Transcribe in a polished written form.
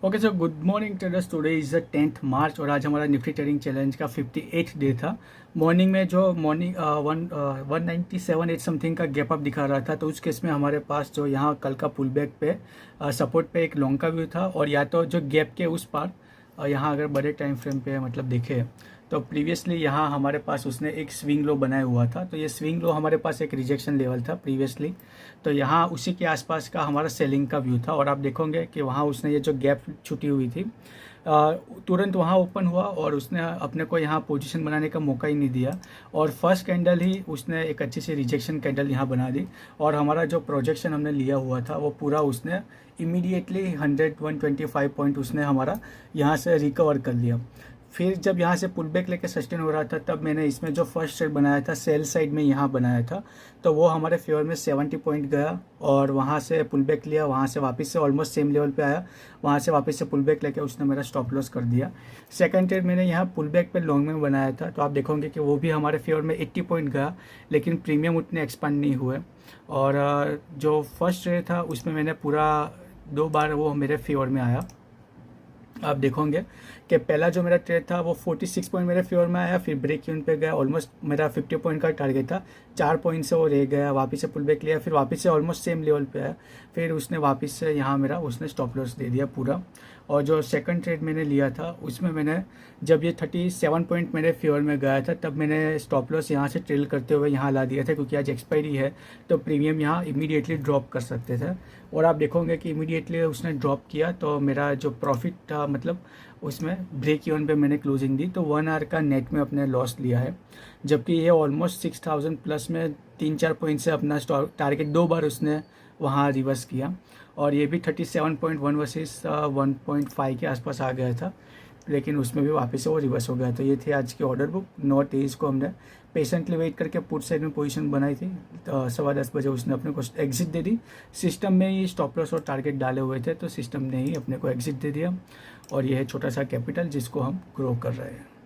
Okay sir, good morning traders. Today is the 10th मार्च और आज हमारा निफ्टी ट्रेडिंग चैलेंज का 58th डे था। मॉर्निंग में जो मॉर्निंग 197 एट समथिंग का गैप अप दिखा रहा था, तो उस केस में हमारे पास जो यहाँ कल का पुल बैक पे सपोर्ट पे एक लॉन्ग का व्यू था, और या तो जो गैप के उस पार यहाँ अगर बड़े टाइम फ्रेम पे मतलब देखे तो प्रीवियसली यहाँ हमारे पास उसने एक स्विंग लो बनाया हुआ था। तो ये स्विंग लो हमारे पास एक रिजेक्शन लेवल था प्रीवियसली, तो यहाँ उसी के आसपास का हमारा सेलिंग का व्यू था। और आप देखोगे कि वहाँ उसने ये जो गैप छुटी हुई थी तुरंत वहाँ ओपन हुआ और उसने अपने को यहाँ पोजीशन बनाने का मौका ही नहीं दिया, और फर्स्ट कैंडल ही उसने एक अच्छी सी रिजेक्शन कैंडल यहाँ बना दी, और हमारा जो प्रोजेक्शन हमने लिया हुआ था वो पूरा उसने इमीडिएटली 125 पॉइंट उसने हमारा यहाँ से रिकवर कर लिया। फिर जब यहाँ से पुल बैक लेके सस्टेन हो रहा था, तब मैंने इसमें जो फर्स्ट ट्रेड बनाया था सेल साइड में यहाँ बनाया था, तो वो हमारे फेवर में 70 पॉइंट गया, और वहाँ से पुल बैक लिया, वहाँ से वापस से ऑलमोस्ट सेम लेवल पे आया, वहाँ से वापस से पुल बैक लेके उसने मेरा स्टॉप लॉस कर दिया। सेकंड ट्रेड मैंने यहाँ पुल बैक पे लॉन्ग में बनाया था, तो आप देखोगे कि वो भी हमारे फेवर में 80 पॉइंट गया, लेकिन प्रीमियम उतने एक्सपांड नहीं हुए। और जो फर्स्ट ट्रेड था उसमें मैंने पूरा 2 बार वो मेरे फेवर में आया। आप देखोगे कि पहला जो मेरा ट्रेड था वो 46 पॉइंट मेरे फेवर में आया, फिर ब्रेक इवन पे गया, ऑलमोस्ट मेरा 50 पॉइंट का टारगेट था, 4 पॉइंट से वो रह गया, वापस से पुल बैक लिया, फिर वापस से ऑलमोस्ट सेम लेवल पे आया, फिर उसने वापस से यहाँ मेरा उसने स्टॉप लॉस दे दिया पूरा। और जो सेकंड ट्रेड मैंने लिया था उसमें मैंने जब ये 37 पॉइंट मेरे फेवर में गया था, तब मैंने स्टॉप लॉस यहाँ से ट्रेल करते हुए यहाँ ला दिया था, क्योंकि आज एक्सपायरी है तो प्रीमियम यहाँ इमीडिएटली ड्रॉप कर सकते थे। और आप देखोगे कि इमीडिएटली उसने ड्रॉप किया, तो मेरा जो प्रॉफिट था मतलब उसमें ब्रेक इवन पे मैंने क्लोजिंग दी, तो 1 आवर का नेट में अपने लॉस लिया है। जबकि ये ऑलमोस्ट 6000 प्लस में 3-4 पॉइंट से अपना टारगेट 2 बार उसने वहाँ रिवर्स किया, और ये भी 37.1 वर्सेस 1.5 के आसपास आ गया था, लेकिन उसमें भी वापस से वो रिवर्स हो गया। तो ये थी आज की ऑर्डर बुक। 9:23 को हमने पेशेंटली वेट करके पुट साइड में पोजीशन बनाई थी, तो 10:15 बजे उसने अपने को एग्जिट दे दी। सिस्टम में ही स्टॉप लॉस और टारगेट डाले हुए थे, तो सिस्टम ने ही अपने को एग्जिट दे दिया, और ये है छोटा सा कैपिटल जिसको हम ग्रो कर रहे हैं।